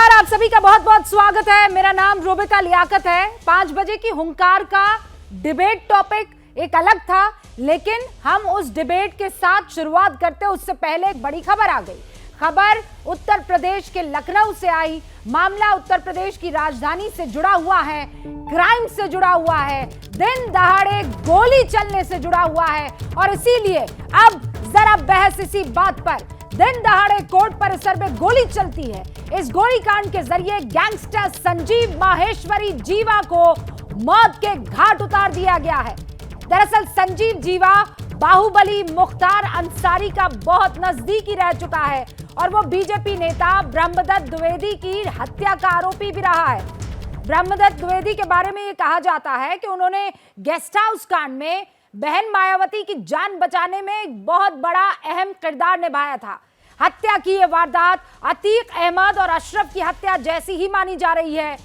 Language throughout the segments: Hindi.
नमस्कार, आप सभी का बहुत बहुत स्वागत है। मेरा नाम रूबिका लियाकत है। 5 बजे की हुंकार का डिबेट टॉपिक एक अलग था, लेकिन हम उस डिबेट के साथ शुरुआत करते उससे पहले एक बड़ी खबर आ गई। खबर उत्तर प्रदेश के लखनऊ से आई। मामला उत्तर प्रदेश की राजधानी से जुड़ा हुआ है, क्राइम से जुड़ा हुआ है, दिन दहाड़े गोली चलने से जुड़ा हुआ है। और इसीलिए अब जरा बहस इसी बात पर। दिन दहाड़े कोर्ट परिसर में गोली चलती है। इस गोलीकांड के जरिए गैंगस्टर संजीव माहेश्वरी जीवा को मौत के घाट उतार दिया गया है। दरअसल संजीव जीवा बाहुबली मुख्तार अंसारी का बहुत नजदीकी रह चुका है और वो बीजेपी नेता ब्रह्मदत्त द्विवेदी की हत्या का आरोपी भी रहा है। ब्रह्मदत्त द्विवेदी के बारे में ये कहा जाता है कि उन्होंने गेस्ट हाउस कांड में बहन मायावती की जान बचाने में एक बहुत बड़ा अहम किरदार निभाया था। हत्या की यह वारदात अतीक अहमद और अशरफ की हत्या जैसी ही मानी जा रही है,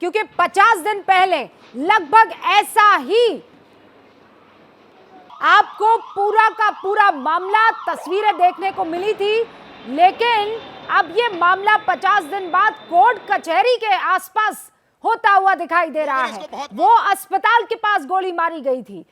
क्योंकि 50 दिन पहले लगभग ऐसा ही आपको पूरा का पूरा मामला तस्वीरें देखने को मिली थी। लेकिन अब ये मामला 50 दिन बाद कोर्ट कचहरी के आसपास होता हुआ दिखाई दे रहा है। वो अस्पताल के पास गोली मारी गई थी।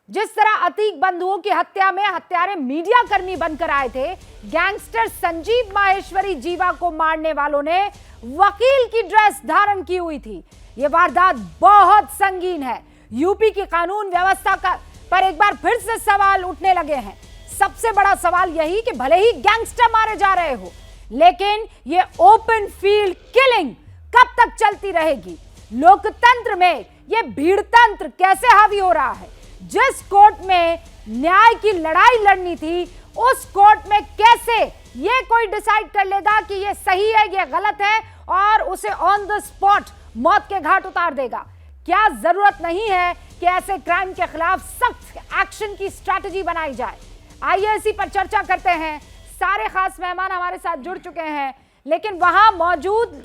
जिस तरह अतीक बंधुओं की हत्या में हत्यारे मीडिया कर्मी बनकर आए थे, गैंगस्टर संजीव माहेश्वरी जीवा को मारने वालों ने वकील की ड्रेस धारण की हुई थी। यह वारदात बहुत संगीन है। यूपी की कानून व्यवस्था का पर एक बार फिर से सवाल उठने लगे हैं। सबसे बड़ा सवाल यही कि भले ही गैंगस्टर मारे जा रहे हो, लेकिन ये ओपन फील्ड किलिंग कब तक चलती रहेगी? लोकतंत्र में ये भीड़तंत्र कैसे हावी हो रहा है? जिस कोर्ट में न्याय की लड़ाई लड़नी थी, उस कोर्ट में कैसे ये कोई डिसाइड कर लेगा कि ये सही है, ये गलत है और उसे ऑन द स्पॉट मौत के घाट उतार देगा? क्या जरूरत नहीं है कि ऐसे क्राइम के खिलाफ सख्त एक्शन की स्ट्रैटेजी बनाई जाए? आइए इसी पर चर्चा करते हैं। सारे खास मेहमान हमारे साथ जुड़ चुके हैं, लेकिन वहां मौजूद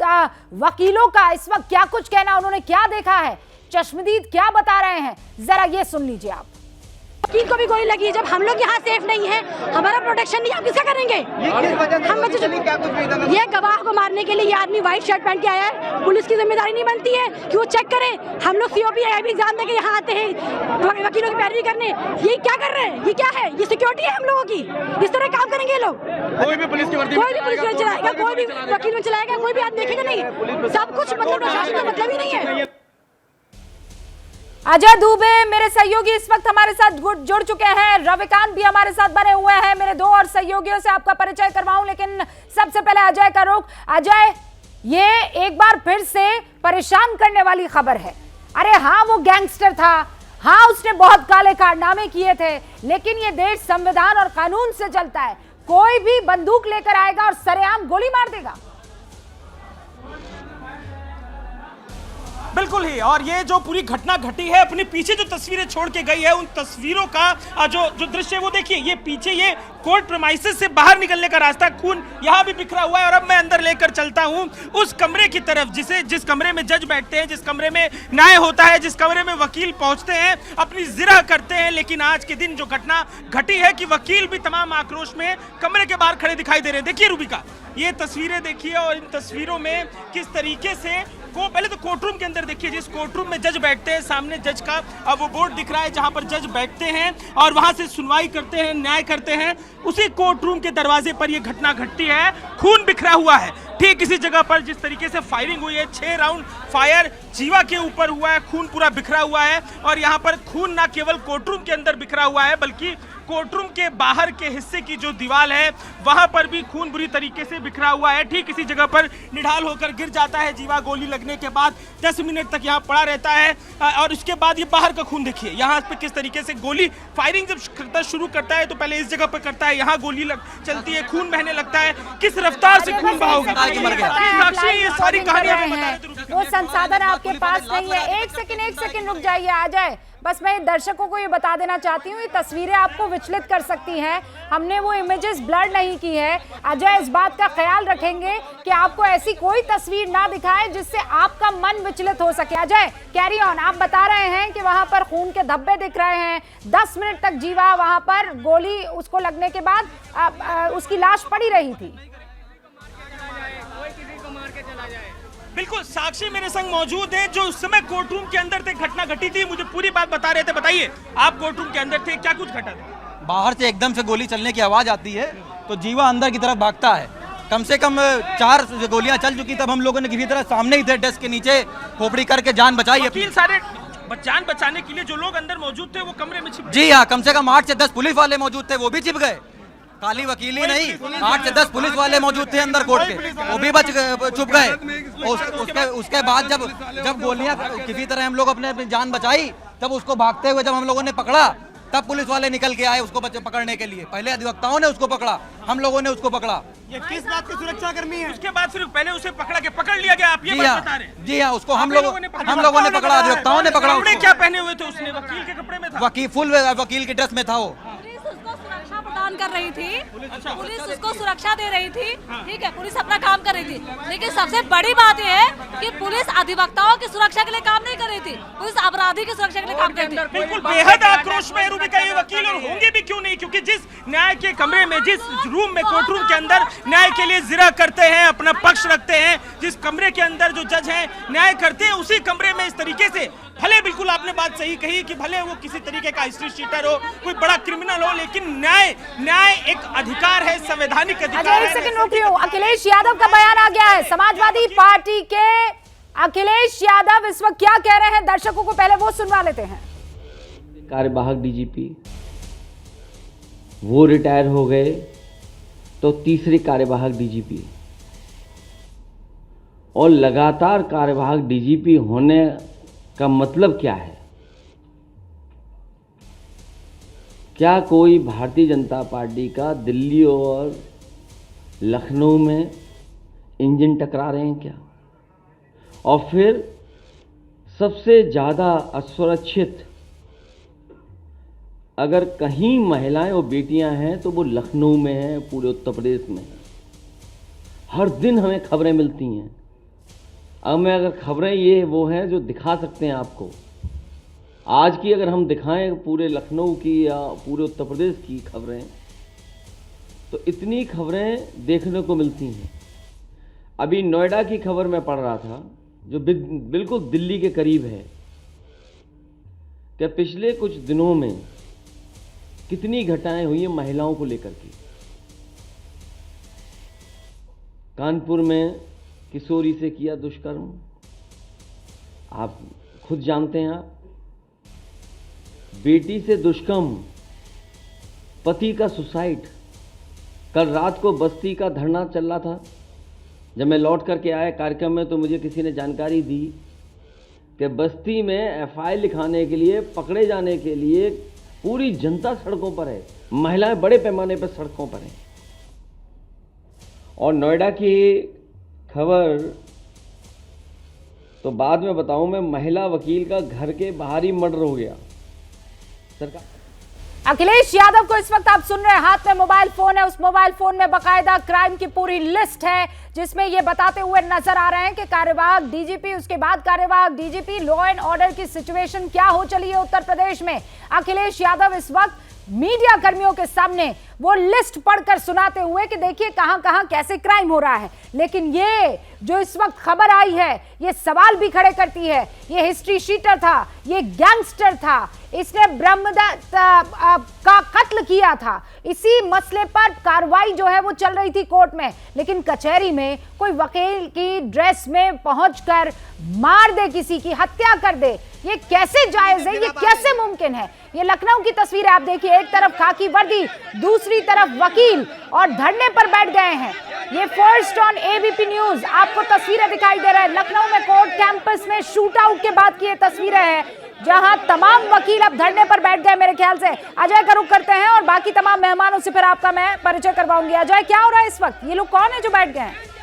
वकीलों का इस वक्त क्या कुछ कहना, उन्होंने क्या देखा है, चश्मदीद क्या बता रहे हैं, जरा ये सुन लीजिए आप। वकील को भी गोली लगी है। जब हम लोग यहाँ सेफ नहीं है, हमारा प्रोटेक्शन नहीं, आप किसका करेंगे? ये गवाह को मारने के लिए ये आदमी व्हाइट शर्ट पहन के आया है। पुलिस की जिम्मेदारी नहीं बनती है कि वो चेक करे? हम लोग सीओपी आईबी एग्जाम देके यहाँ आते हैं वकीलों की पैरवी करने। ये क्या कर रहे हैं? ये क्या है? ये सिक्योरिटी है हम लोगों की? इस तरह काम करेंगे ये लोग? कोई भी पुलिस की वर्दी कोई भी पुलिस में चलाएगा, कोई भी वकील में चलाएगा, कोई भी आदमी देखेगा नहीं। सब कुछ मतलब प्रशासन का मतलब ही नहीं है। अजय दुबे मेरे सहयोगी इस वक्त हमारे साथ जुड़ चुके हैं। रविकांत भी हमारे साथ बने हुए हैं। मेरे दो और सहयोगियों से आपका परिचय करवाऊं, लेकिन सबसे पहले अजय का रुख। अजय, ये एक बार फिर से परेशान करने वाली खबर है। अरे हाँ, वो गैंगस्टर था, हाँ उसने बहुत काले कारनामे किए थे, लेकिन ये देश संविधान और कानून से चलता है। कोई भी बंदूक लेकर आएगा और सरेआम गोली मार देगा। बिल्कुल ही। और ये जो पूरी घटना घटी है, अपने पीछे जो तस्वीरें छोड़ के गई है, उन तस्वीरों का जो दृश्य है वो देखिए। ये पीछे ये कोर्ट प्रेमाइसेस से बाहर निकलने का रास्ता, खून यहाँ भी बिखरा हुआ है। और अब मैं अंदर लेकर चलता हूँ उस कमरे की तरफ जिस कमरे में जज बैठते हैं, जिस कमरे में न्याय होता है, जिस कमरे में वकील पहुंचते हैं, अपनी जिरह करते हैं। लेकिन आज के दिन जो घटना घटी है कि वकील भी तमाम आक्रोश में कमरे के बाहर खड़े दिखाई दे रहे हैं। देखिए रूबिका, ये तस्वीरें देखिए और इन तस्वीरों में किस तरीके से पहले तो कोर्ट रूम के अंदर देखिए, जिस कोर्ट रूम में जज बैठते हैं, सामने जज का अब वो बोर्ड दिख रहा है जहां पर जज बैठते हैं और वहां से सुनवाई करते हैं, न्याय करते हैं। उसी कोर्ट रूम के दरवाजे पर यह घटना घटती है। खून बिखरा हुआ है ठीक इसी जगह पर जिस तरीके से फायरिंग हुई है। 6 राउंड फायर जीवा के ऊपर हुआ है, खून पूरा बिखरा हुआ है। और यहाँ पर खून ना केवल कोर्ट रूम के अंदर बिखरा हुआ है, बल्कि कोर्ट रूम के बाहर के हिस्से की जो दीवार है वहां पर भी खून बुरी तरीके से बिखरा हुआ है। ठीक इसी जगह पर निढाल होकर गिर जाता है जीवा। गोली लगने के बाद 10 मिनट तक यहाँ पड़ा रहता है और उसके बाद ये बाहर का खून देखिए यहाँ पे किस तरीके से गोली फायरिंग जब शुरू करता है तो पहले इस जगह पर करता है, यहाँ गोली चलती है, खून बहने लगता है। किस रफ्तार से खून बहा होगा, ये सारी कहानियां वो संसाधन आपके पास नहीं है। एक सेकंड रुक जाइए अजय, बस मैं दर्शकों को ये बता देना चाहती हूँ, ये तस्वीरें आपको विचलित कर सकती हैं। हमने वो इमेजेस ब्लर नहीं की है। अजय इस बात का ख्याल रखेंगे कि आपको ऐसी कोई तस्वीर ना दिखाए जिससे आपका मन विचलित हो सके। Ajay carry on. आप बता रहे हैं कि वहां पर खून के धब्बे दिख रहे हैं। 10 मिनट तक जीवा वहां पर गोली उसको लगने के बाद उसकी लाश पड़ी रही थी। बिल्कुल, साक्षी मेरे संग मौजूद हैं जो उस समय कोर्ट रूम के अंदर थे, घटना घटी थी, मुझे पूरी बात बता रहे थे। बताइए, आप कोर्ट रूम के अंदर थे, क्या कुछ घटा था? बाहर से एकदम से गोली चलने की आवाज आती है तो जीवा अंदर की तरफ भागता है। कम से कम 4 गोलियां चल चुकी, तब हम लोगों ने किसी तरह सामने ही थे डेस्क के नीचे खोपड़ी करके जान बचाई। वकील सारे जान बचाने के लिए जो लोग अंदर मौजूद थे वो कमरे में छिप गए। जी हाँ, कम से कम 8 से 10 पुलिस वाले मौजूद थे, वो भी छिप गए। खाली वकील ही नहीं, 8 से 10 पुलिस वाले मौजूद थे अंदर कोर्ट के, वो भी छुप गए। उसके बाद जब गोलियां किसी तरह हम लोग अपनी जान बचाई, तब उसको भागते हुए जब हम लोगों ने पकड़ा, तब पुलिस वाले निकल के आए उसको पकड़ने के लिए। पहले अधिवक्ताओं ने उसको पकड़ा, हम लोगों ने उसको पकड़ा। ये किस बात की सुरक्षा कर्मी है? उसके बाद सिर्फ पहले उसे पकड़ लिया गया, आप ये बात बता रहे हैं? जी हाँ, उसको हम लोगों ने पकड़ा, अधिवक्ताओं ने पकड़ा। कपड़े क्या पहने हुए थे उसने? वकील के कपड़े में था? फुल वकील की ड्रेस में था वो। उसको सुरक्षा प्रदान कर रही थी, पुलिस उसको सुरक्षा दे रही थी, ठीक है, पुलिस अपना काम कर रही थी। लेकिन सबसे बड़ी बात यह है कि पुलिस अधिवक्ताओं की सुरक्षा के लिए काम नहीं कर रही थी, पुलिस अपराधी की सुरक्षा के लिए काम कर रही थी। बिल्कुल बेहद आक्रोश में रूबिका ये वकील, और होंगे भी क्यों नहीं, क्योंकि जिस न्याय के कमरे में, जिस रूम में, कोर्ट रूम के अंदर न्याय के लिए जिरा करते हैं, अपना पक्ष रखते हैं, जिस कमरे के अंदर जो जज हैं न्याय करते हैं, उसी कमरे में इस तरीके से, भले बिल्कुल आपने बात सही कही कि भले वो किसी तरीके का हिस्ट्री शीटर हो, कोई बड़ा क्रिमिनल हो, लेकिन न्याय एक अधिकार है, संवैधानिक अधिकार है। सेकंड रोक रही हूं। अखिलेश यादव का बयान आ गया है, समाजवादी पार्टी के अखिलेश यादव इस वक्त क्या कह रहे हैं, दर्शकों को पहले वो सुनवा लेते हैं। कार्यवाहक डीजीपी वो रिटायर हो गए तो तीसरे कार्यवाहक डीजीपी, और लगातार कार्यवाहक डीजीपी होने का मतलब क्या है? क्या कोई भारतीय जनता पार्टी का दिल्ली और लखनऊ में इंजन टकरा रहे हैं क्या? और फिर सबसे ज़्यादा असुरक्षित अगर कहीं महिलाएं और बेटियां हैं तो वो लखनऊ में हैं, पूरे उत्तर प्रदेश में। हर दिन हमें खबरें मिलती हैं। अब मैं अगर खबरें ये वो हैं जो दिखा सकते हैं आपको, आज की अगर हम दिखाएं पूरे लखनऊ की या पूरे उत्तर प्रदेश की खबरें, तो इतनी खबरें देखने को मिलती हैं। अभी नोएडा की खबर मैं पढ़ रहा था जो बिल्कुल दिल्ली के करीब है, कि पिछले कुछ दिनों में कितनी घटनाएं हुई हैं महिलाओं को लेकर के। कानपुर में किशोरी से किया दुष्कर्म, आप खुद जानते हैं। आप बेटी से दुष्कर्म, पति का सुसाइड। कल रात को बस्ती का धरना चल रहा था, जब मैं लौट करके आया कार्यक्रम में तो मुझे किसी ने जानकारी दी कि बस्ती में एफआईआर लिखाने के लिए, पकड़े जाने के लिए पूरी जनता सड़कों पर है, महिलाएं बड़े पैमाने पर सड़कों पर हैं। और नोएडा की खबर तो बाद में बताऊं मैं, महिला वकील का घर के बाहर ही मर्डर हो गया। सरकार अखिलेश यादव को इस वक्त आप सुन रहे हैं, हाथ में मोबाइल फोन है, उस मोबाइल फोन में बकायदा क्राइम की पूरी लिस्ट है, जिसमें ये बताते हुए नजर आ रहे हैं कि कार्यवाहक डीजीपी, उसके बाद कार्यवाहक डीजीपी, लॉ एंड ऑर्डर की सिचुएशन क्या हो चली है उत्तर प्रदेश में। अखिलेश यादव इस वक्त मीडिया कर्मियों के सामने वो लिस्ट पढ़कर सुनाते हुए कि देखिए कहां कहां कैसे क्राइम हो रहा है। लेकिन ये जो इस वक्त खबर आई है, ये सवाल भी खड़े करती है, ये हिस्ट्री शीटर था, ये गैंगस्टर था, इसने ब्रह्मदत्त का कत्ल किया था। इसी मसले पर कार्रवाई जो है वो चल रही थी कोर्ट में, लेकिन कचहरी में कोई वकील की ड्रेस में पहुंचकर मार दे, किसी की हत्या कर दे, ये कैसे जायज है, ये कैसे मुमकिन है? ये लखनऊ की तस्वीर है, आप देखिए, एक तरफ खाकी वर्दी, दूसरी तरफ वकील, और धरने पर बैठ गए हैं। ये फर्स्ट ऑन एबीपी न्यूज आपको तस्वीरें दिखाई दे रहा है। लखनऊ में कोर्ट कैंपस में शूट आउट के बाद की ये तस्वीरें हैं, जहां तमाम वकील अब धरने पर बैठ गए। मेरे ख्याल से अजय का रुख करते हैं और बाकी तमाम मेहमानों से फिर आपका मैं परिचय करवाऊंगी। अजय, क्या हो रहा है इस वक्त? ये लोग कौन है जो बैठ गए हैं?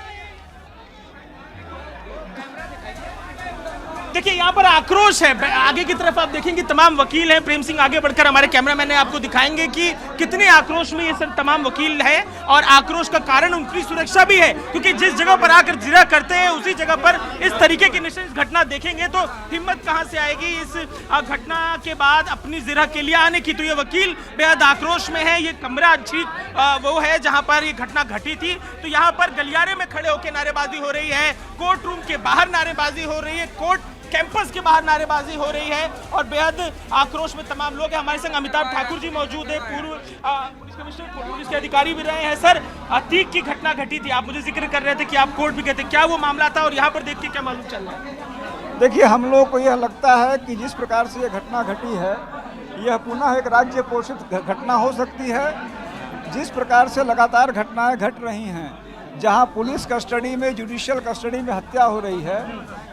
देखिए यहाँ पर आक्रोश है। आगे की तरफ आप देखेंगे तमाम वकील हैं। प्रेम सिंह आगे बढ़कर हमारे कैमरामैन ने आपको दिखाएंगे कि कितने आक्रोश में ये सब तमाम वकील है और आक्रोश का कारण उनकी सुरक्षा भी है, क्योंकि जिस जगह पर आकर जिरह करते हैं उसी जगह पर इस तरीके की निश्चित घटना देखेंगे तो हिम्मत कहां से आएगी इस घटना के बाद अपनी जिरह के लिए आने की। तो ये वकील बेहद आक्रोश में है। ये कमरा ठीक वो है जहां पर ये घटना घटी थी। तो यहाँ पर गलियारे में खड़े होकर नारेबाजी हो रही है, कोर्ट रूम के बाहर नारेबाजी हो रही है, कोर्ट कैंपस के बाहर नारेबाजी हो रही है और बेहद आक्रोश में तमाम लोग हैं। हमारे संग अमिताभ ठाकुर जी मौजूद है, पूर्व पुलिस कमिश्नर, पुलिस के अधिकारी भी रहे हैं। सर, अतीक की घटना घटी थी, आप मुझे जिक्र कर रहे थे कि आप कोर्ट भी गए थे, क्या वो मामला था और यहाँ पर देख के क्या मालूम चल रहा है? देखिए, हम लोग को यह लगता है कि जिस प्रकार से यह घटना घटी है यह पुनः एक राज्य पोषित घटना हो सकती है। जिस प्रकार से लगातार घटनाएं घट रही हैं, जहां पुलिस कस्टडी में, जुडिशियल कस्टडी में हत्या हो रही है,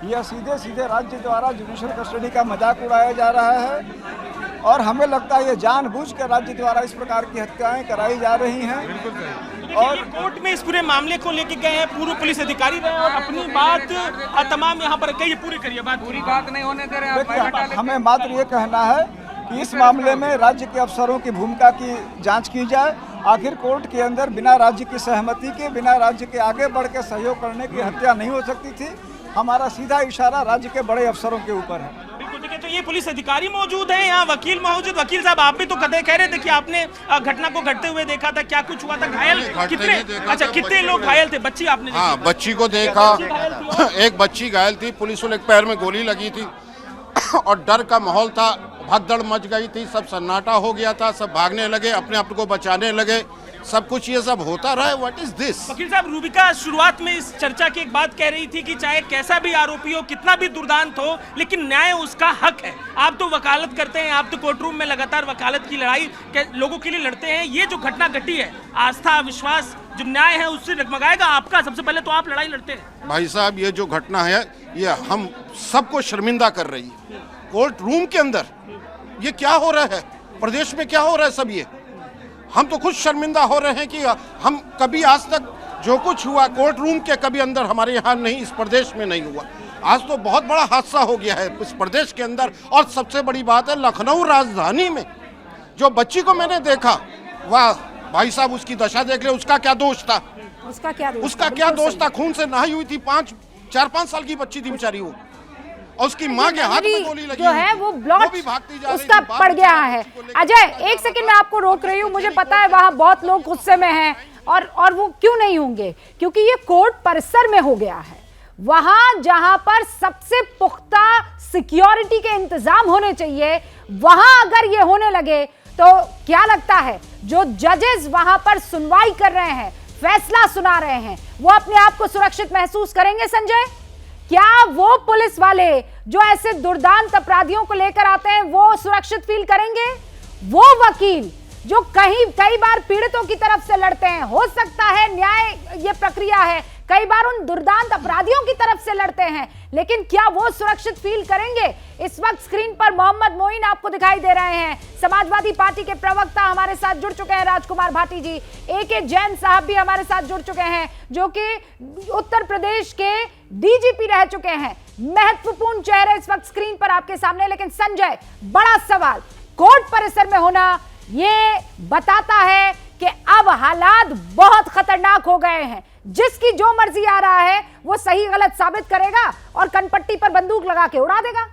यह सीधे सीधे राज्य द्वारा जुडिशियल कस्टडी का मजाक उड़ाया जा रहा है और हमें लगता है ये जानबूझकर राज्य द्वारा इस प्रकार की हत्याएं कराई जा रही हैं। और कोर्ट में इस पूरे मामले को लेके गए हैं, पूर्व पुलिस अधिकारी रहे और अपनी बात तमाम यहाँ पर कहिए, पूरी करिए बात, पूरी बात नहीं होने दे रहे। हमें मात्र ये कहना है कि इस मामले में राज्य के अफसरों की भूमिका की जांच की जाए। आखिर कोर्ट के अंदर बिना राज्य की सहमति के, बिना राज्य के आगे बढ़ के सहयोग करने की हत्या नहीं हो सकती थी। हमारा सीधा इशारा राज्य के बड़े अफसरों के ऊपर है। बिल्कुल, देखिए तो ये पुलिस अधिकारी मौजूद हैं, यहाँ वकील मौजूद। वकील साहब, आप भी तो कह रहे थे कि आपने घटना को घटते हुए देखा था, क्या कुछ हुआ था? घायल कितने, अच्छा कितने लोग घायल थे? बच्ची आपने? हाँ, बच्ची को देखा, एक बच्ची घायल थी, पुलिस वाले के पैर में गोली लगी थी और डर का माहौल था, भगदड़ मच गई थी, सब सन्नाटा हो गया था, सब भागने लगे, अपने आप को बचाने लगे, सब कुछ ये सब होता रहा है। What is this? वकील साहब, रूबिका शुरुआत में इस चर्चा की एक बात कह रही थी कि चाहे कैसा भी आरोपी हो, कितना भी दुर्दांत हो, लेकिन न्याय उसका हक है। आप तो वकालत करते हैं, आप तो कोर्ट रूम में लगातार वकालत की लड़ाई लोगों के लिए लड़ते हैं। ये जो घटना घटी है, आस्था, विश्वास, जो न्याय है उससे डगमगाएगा आपका। सबसे पहले तो आप लड़ाई लड़ते हैं। भाई साहब, ये जो घटना है ये हम सबको शर्मिंदा कर रही है। कोर्ट रूम के अंदर ये क्या हो रहा है, प्रदेश में क्या हो रहा है, सब ये हम तो खुद शर्मिंदा हो रहे हैं कि हम कभी आज तक जो कुछ हुआ कोर्ट रूम के कभी अंदर हमारे यहाँ नहीं, इस प्रदेश में नहीं हुआ। आज तो बहुत बड़ा हादसा हो गया है इस प्रदेश के अंदर। और सबसे बड़ी बात है, लखनऊ राजधानी में जो बच्ची को मैंने देखा, वाह भाई साहब, उसकी दशा देख ले, उसका क्या दोष था? उसका क्या दोष था? खून से नहाई हुई थी, 4-5 साल की बच्ची थी बेचारी वो, और उसकी माँ के हाथ में गोली लगी जो है वो ब्लॉट उसका पड़ गया है। अजय, एक सेकंड में आपको रोक रही हूँ, मुझे पता है वहां बहुत लोग गुस्से में हैं और वो क्यों नहीं होंगे, क्योंकि ये कोर्ट परिसर में हो गया है, वहां जहां पर सबसे पुख्ता सिक्योरिटी के इंतजाम होने चाहिए, वहां अगर ये होने लगे तो क्या लगता है जो जजेस वहां पर सुनवाई कर रहे हैं, फैसला सुना रहे हैं, वो अपने आप को सुरक्षित महसूस करेंगे? संजय, क्या वो पुलिस वाले जो ऐसे दुर्दांत अपराधियों को लेकर आते हैं वो सुरक्षित फील करेंगे? वो वकील जो कई बार पीड़ितों की तरफ से लड़ते हैं, हो सकता है न्याय ये प्रक्रिया है, कई बार उन दुर्दांत अपराधियों की तरफ से लड़ते हैं, लेकिन क्या वो सुरक्षित फील करेंगे? इस वक्त स्क्रीन पर मोहम्मद मोइन आपको दिखाई दे रहे हैं, समाजवादी पार्टी के प्रवक्ता हमारे साथ जुड़ चुके हैं, राजकुमार भाटी जी, AK जैन साहब भी हमारे साथ जुड़ चुके हैं, जो कि उत्तर प्रदेश के DGP रह चुके हैं। महत्वपूर्ण चेहरे इस वक्त स्क्रीन पर आपके सामने। लेकिन संजय, बड़ा सवाल, कोर्ट परिसर में होना ये बताता है कि अब हालात बहुत खतरनाक हो गए हैं। जिसकी जो मर्जी आ रहा है वो सही गलत साबित करेगा और कनपट्टी पर बंदूक लगा के उड़ा देगा।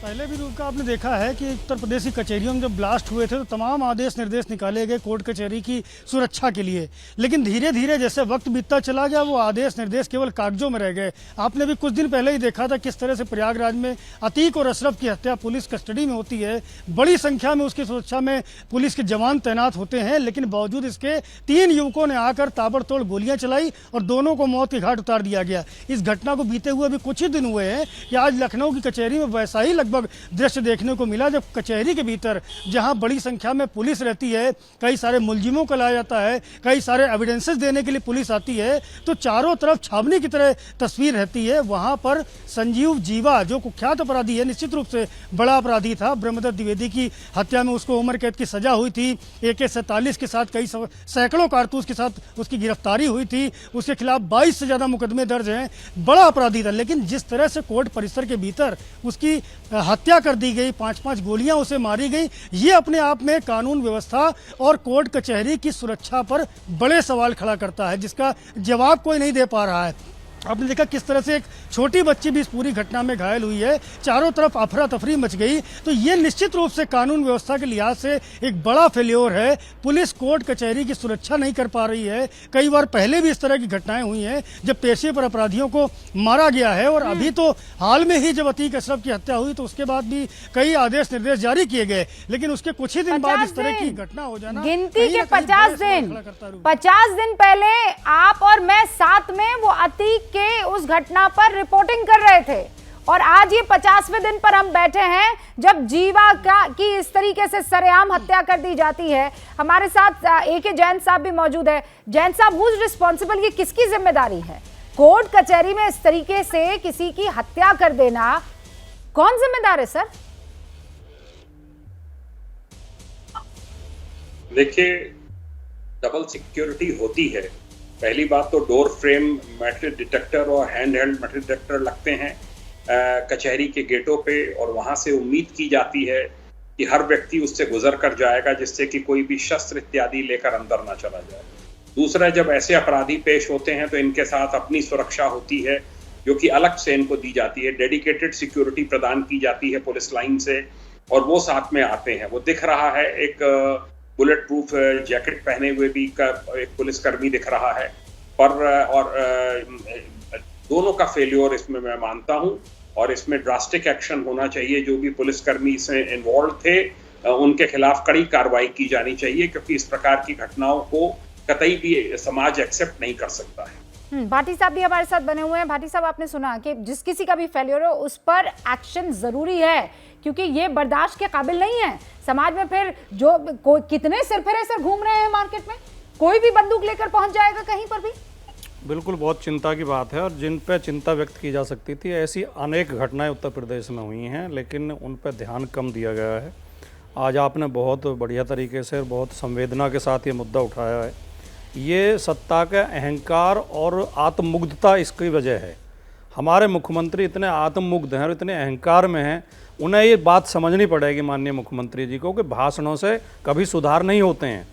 पहले भी रूप का आपने देखा है कि उत्तर प्रदेश की कचहरियों में जब ब्लास्ट हुए थे तो तमाम आदेश निर्देश निकाले गए कोर्ट कचहरी की सुरक्षा के लिए, लेकिन धीरे धीरे जैसे वक्त बीतता चला गया वो आदेश निर्देश केवल कागजों में रह गए। आपने भी कुछ दिन पहले ही देखा था किस तरह से प्रयागराज में अतीक और अशरफ की हत्या पुलिस कस्टडी में होती है, बड़ी संख्या में उसकी सुरक्षा में पुलिस के जवान तैनात होते हैं, लेकिन बावजूद इसके 3 युवकों ने आकर ताबड़तोड़ गोलियां चलाई और दोनों को मौत के घाट उतार दिया गया। इस घटना को बीते हुए अभी कुछ ही दिन हुए हैं कि आज लखनऊ की कचहरी में वैसा ही लगभग दृश्य देखने को मिला जब कचहरी के भीतर जहां बड़ी संख्या में पुलिस रहती है, कई सारे मुलजिमों को लाया जाता है, कई सारे एविडेंसेस देने के लिए पुलिस आती है, तो चारों तरफ छावनी की तरह तस्वीर रहती है। वहां पर संजीव जीवा जो कुख्यात अपराधी है, निश्चित रूप से बड़ा अपराधी था, ब्रह्मदत्त द्विवेदी की हत्या में उसको उम्र कैद की सजा हुई थी, AK-47 के साथ कई सैकड़ों कारतूस के साथ उसकी गिरफ्तारी हुई थी, उसके खिलाफ 22 से ज़्यादा मुकदमे दर्ज हैं, बड़ा अपराधी था। लेकिन जिस तरह से कोर्ट परिसर के भीतर उसकी हत्या कर दी गई, 5-5 गोलियां उसे मारी गई, ये अपने आप में कानून व्यवस्था और कोर्ट कचहरी की सुरक्षा पर बड़े सवाल खड़ा करता है, जिसका जवाब कोई नहीं दे पा रहा है। आपने देखा किस तरह से एक छोटी बच्ची भी इस पूरी घटना में घायल हुई है, चारों तरफ अफरा तफरी मच गई। तो ये निश्चित रूप से कानून व्यवस्था के लिहाज से एक बड़ा फेल्योर है। पुलिस कोर्ट कचहरी की सुरक्षा नहीं कर पा रही है। कई बार पहले भी इस तरह की घटनाएं हुई हैं जब पेशे पर अपराधियों को मारा गया है, और अभी तो हाल में ही जब अतीक अशरफ की हत्या हुई तो उसके बाद भी कई आदेश निर्देश जारी किए गए, लेकिन उसके कुछ ही दिन बाद इस तरह की घटना हो जाना, गिनती के 50 दिन पहले आप और मैं साथ में वो अतीक के उस घटना पर रिपोर्टिंग कर रहे थे, और आज ये 50वें दिन पर हम बैठे हैं जब जीवा की इस तरीके से सरेआम हत्या कर दी जाती है। हमारे साथ AK जैन साहब भी मौजूद है। जैन साहब, हु इज रिस्पॉन्सिबल, ये किसकी जिम्मेदारी है? कोर्ट कचहरी में इस तरीके से किसी की हत्या कर देना, कौन जिम्मेदार है सर? देखिए, डबल सिक्योरिटी होती है। पहली बात तो डोर फ्रेम मेटल डिटेक्टर और हैंड हेल्ड मेटल डिटेक्टर लगते हैं कचहरी के गेटों पे, और वहां से उम्मीद की जाती है कि हर व्यक्ति उससे गुजर कर जाएगा, जिससे कि कोई भी शस्त्र इत्यादि लेकर अंदर ना चला जाए। दूसरा, जब ऐसे अपराधी पेश होते हैं तो इनके साथ अपनी सुरक्षा होती है जो कि अलग से इनको दी जाती है। डेडिकेटेड सिक्योरिटी प्रदान की जाती है पुलिस लाइन से, और वो साथ में आते हैं। वो दिख रहा है, एक बुलेट प्रूफ जैकेट पहने हुए भी एक पुलिसकर्मी दिख रहा है, और दोनों का फेल्योर इसमें मैं मानता हूं, और इसमें ड्रास्टिक एक्शन होना चाहिए। जो भी पुलिसकर्मी इसमें इन्वॉल्व थे उनके खिलाफ कड़ी कार्रवाई की जानी चाहिए, क्योंकि इस प्रकार की घटनाओं को कतई भी समाज एक्सेप्ट नहीं कर सकता है। भाटी साहब भी हमारे साथ बने हुए हैं। भाटी साहब, आपने सुना कि जिस किसी का भी फेल्योर हो उस पर एक्शन जरूरी है, क्योंकि ये बर्दाश्त के काबिल नहीं है। समाज में फिर जो कितने सिरफिरे सर घूम रहे हैं मार्केट में, कोई भी बंदूक लेकर पहुंच जाएगा कहीं पर भी। बिल्कुल, बहुत चिंता की बात है, और जिन पे चिंता व्यक्त की जा सकती थी ऐसी अनेक घटनाएं उत्तर प्रदेश में हुई हैं, लेकिन उन पर ध्यान कम दिया गया है। आज आपने बहुत बढ़िया तरीके से, बहुत संवेदना के साथ ये मुद्दा उठाया है। ये सत्ता का अहंकार और आत्ममुग्धता इसकी वजह है। हमारे मुख्यमंत्री इतने आत्ममुग्ध हैं और इतने अहंकार में हैं, उन्हें ये बात समझनी पड़ेगी माननीय मुख्यमंत्री जी को कि भाषणों से कभी सुधार नहीं होते हैं,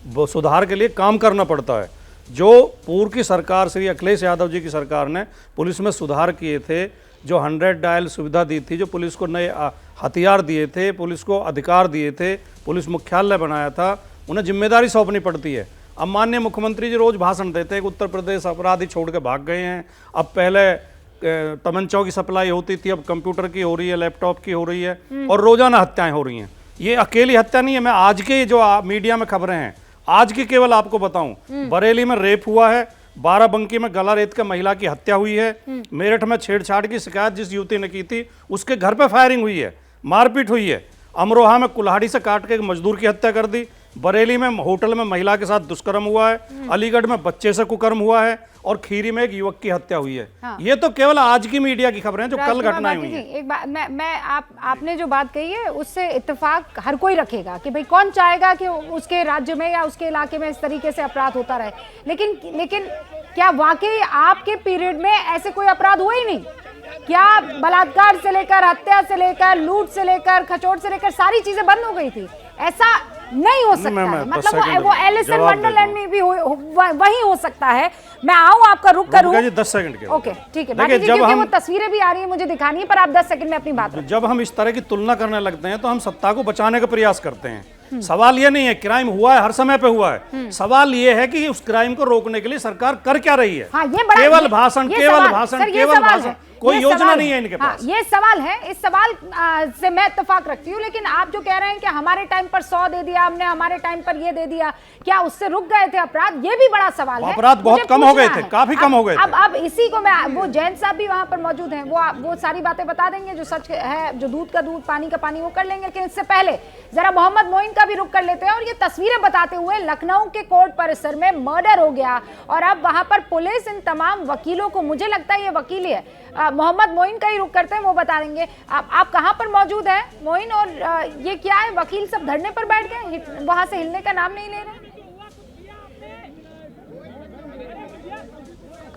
वो सुधार के लिए काम करना पड़ता है। जो पूर्व की सरकार, श्री अखिलेश यादव जी की सरकार ने पुलिस में सुधार किए थे, जो 100 डायल सुविधा दी थी, जो पुलिस को नए हथियार दिए थे, पुलिस को अधिकार दिए थे, पुलिस मुख्यालय बनाया था, उन्हें जिम्मेदारी सौंपनी पड़ती है। अब माननीय मुख्यमंत्री जी रोज भाषण देते हैं कि उत्तर प्रदेश अपराधी छोड़ के भाग गए हैं। अब पहले तमंचाओं की सप्लाई होती थी, अब कंप्यूटर की हो रही है, लैपटॉप की हो रही है, और रोजाना हत्याएं हो रही हैं। ये अकेली हत्या नहीं है, मैं आज के जो मीडिया में खबरें हैं, आज की केवल आपको बताऊं, बरेली में रेप हुआ है, बाराबंकी में गला रेत कर महिला की हत्या हुई है, मेरठ में छेड़छाड़ की शिकायत जिस युवती ने की थी उसके घर पे फायरिंग हुई है, मारपीट हुई है, अमरोहा में कुल्हाड़ी से काट के एक मजदूर की हत्या कर दी, बरेली में होटल में महिला के साथ दुष्कर्म हुआ है, अलीगढ़ में बच्चे से कुकर्म हुआ है, और खीरी में एक युवक की हत्या हुई है। हाँ। ये तो केवल आज की मीडिया की खबरें हैं जो कल घटनाएं हुई हैं। एक बात आपने जो बात कही है उससे इत्तेफाक हर कोई रखेगा कि भाई कौन चाहेगा कि उसके राज्य में या उसके इलाके में इस तरीके से अपराध होता रहे, लेकिन क्या वाकई आपके पीरियड में ऐसे कोई अपराध हुए ही नहीं? क्या बलात्कार से लेकर, हत्या से लेकर, लूट से लेकर, खचोट से लेकर सारी चीजें बंद हो गई थी? ऐसा नहीं हो सकता है। मतलब वो एलिस इन वंडरलैंड में भी वही हो सकता है। मैं आऊं, आपका रुक करूं 10 सेकंड के। ओके, ठीक है भाटी जी, क्योंकि वो तस्वीरें भी आ रही है मुझे दिखानी है, पर आप 10 सेकंड में अपनी बात रखें। जब हम इस तरह की तुलना करने लगते हैं तो हम सत्ता को बचाने का प्रयास करते हैं। सवाल ये नहीं है क्राइम हुआ है, हर समय पे हुआ है, सवाल ये है कि उस क्राइम को रोकने के लिए सरकार कर क्या रही है। हाँ, ये केवल भाषण, केवल भाषण, केवल भाषण। कोई ये योजना सवाल नहीं है इनके पास। ये सवाल है, इस सवाल से मैं इत्तेफाक रखती हूँ, लेकिन आप जो कह रहे हैं कि हमारे टाइम पर 100 दे दिया हमने, हमारे टाइम पर ये दे दिया, क्या उससे रुक गए थे अपराध? ये भी बड़ा सवाल है। अपराध बहुत कम हो गए थे, काफी कम हो गए थे। अब इसी को मैं, वो जैन साहब भी वहां पर मौजूद हैं, वो सारी बातें बता देंगे, जो सच है, जो दूध का दूध पानी का पानी, वो कर लेंगे। लेकिन इससे पहले जरा मोहम्मद मोइन का भी रुख कर लेते हैं और ये तस्वीरें बताते हुए, लखनऊ के कोर्ट परिसर में मर्डर हो गया और अब वहां पर पुलिस इन तमाम वकीलों को, मुझे लगता है ये वकील ही है, मोहम्मद मोइन का ही रुख करते हैं, वो बता देंगे। आप कहां पर मौजूद हैं मोइन, और ये क्या है, वकील सब धरने पर बैठ गए, वहां से हिलने का नाम नहीं ले रहे?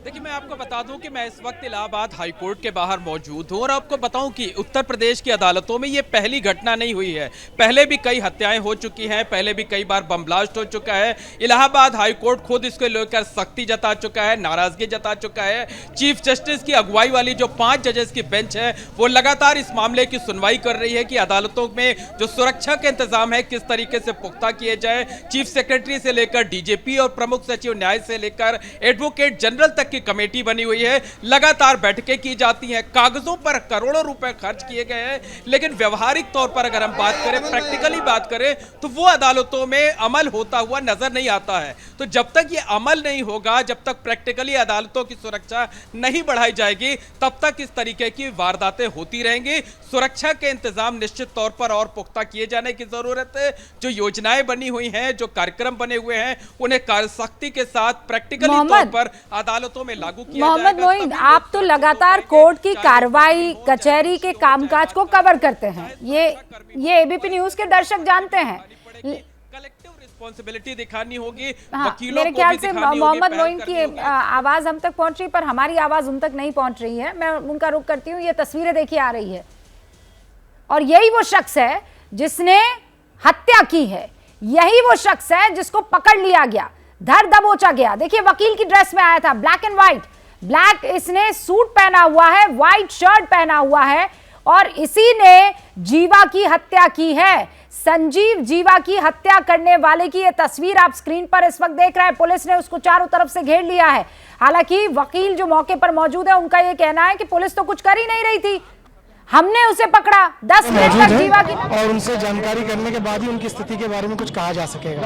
देखिए, मैं आपको बता दूं कि मैं इस वक्त इलाहाबाद हाई कोर्ट के बाहर मौजूद हूं और आपको बताऊं कि उत्तर प्रदेश की अदालतों में ये पहली घटना नहीं हुई है। पहले भी कई हत्याएं हो चुकी हैं, पहले भी कई बार बम ब्लास्ट हो चुका है। इलाहाबाद हाई कोर्ट खुद इसको लेकर सख्ती जता चुका है, नाराजगी जता चुका है। चीफ जस्टिस की अगुवाई वाली जो 5 जजेस की बेंच है, वो लगातार इस मामले की सुनवाई कर रही है कि अदालतों में जो सुरक्षा के इंतजाम है किस तरीके से पुख्ता किए जाए। चीफ सेक्रेटरी से लेकर डीजीपी और प्रमुख सचिव न्याय से लेकर एडवोकेट जनरल तक की कमेटी बनी हुई है, लगातार बैठकें की जाती हैं, कागजों पर करोड़ों रुपए खर्च किए गए हैं, लेकिन व्यवहारिक तौर पर अगर हम बात करें, प्रैक्टिकली बात करें, तो वो अदालतों में अमल होता हुआ नजर नहीं आता है। तो जब तक ये अमल नहीं होगा, जब तक प्रैक्टिकली अदालतों की सुरक्षा नहीं बढ़ाई जाएगी, तब तक इस तरीके की वारदातें होती रहेंगी। सुरक्षा के इंतजाम निश्चित तौर पर और पुख्ता किए जाने की जरूरत है। जो योजनाएं बनी हुई हैं, जो कार्यक्रम बने हुए हैं, उन्हें सख्ती के साथ प्रैक्टिकली तौर पर अदालतों में लागू किया जाएगा। मोहम्मद मोइन, आप तो लगातार कोर्ट की कार्रवाई, कचहरी के कामकाज को कवर करते हैं, ये एबीपी न्यूज के दर्शक जानते हैं। कलेक्टिव रिस्पांसिबिलिटी दिखानी होगी, हाँ, वकीलों मेरे को ख्याल भी से दिखानी मोहम्मद होगी, मोइन पहल की करनी होगी। आवाज हम तक पहुंच रही, पर हमारी आवाज उन तक नहीं पहुंच रही है। मैं उनका रुख करती हूँ। ये तस्वीरें देखिए आ रही है और यही वो शख्स है जिसने हत्या की है, यही वो शख्स है जिसको पकड़ लिया गया, धर दबोचा गया। देखिए, वकील की ड्रेस में आया था, ब्लैक एंड व्हाइट, ब्लैक इसने सूट पहना हुआ है, व्हाइट शर्ट पहना हुआ है और इसी ने जीवा की हत्या की है। संजीव जीवा की हत्या करने वाले की यह तस्वीर आप स्क्रीन पर इस वक्त देख रहे हैं। पुलिस ने उसको चारों तरफ से घेर लिया है। हालांकि वकील जो मौके पर मौजूद है, उनका यह कहना है कि पुलिस तो कुछ कर ही नहीं रही थी, हमने उसे पकड़ा 10 मिनट तक जीवा की, और उनसे जानकारी करने के बाद ही उनकी स्थिति के बारे में कुछ कहा जा सकेगा।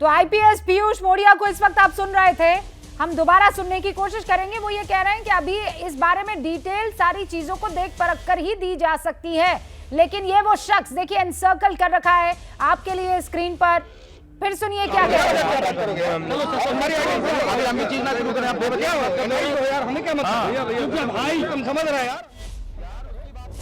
तो आईपीएस पीयूष मोड़िया को इस वक्त आप सुन रहे थे, हम दोबारा सुनने की कोशिश करेंगे। वो ये कह रहे हैं कि अभी इस बारे में डिटेल सारी चीजों को देख परख कर ही दी जा सकती है, लेकिन ये वो शख्स देखिए एनसर्कल कर रखा है आपके लिए स्क्रीन पर। फिर सुनिए क्या कह रहे हैं।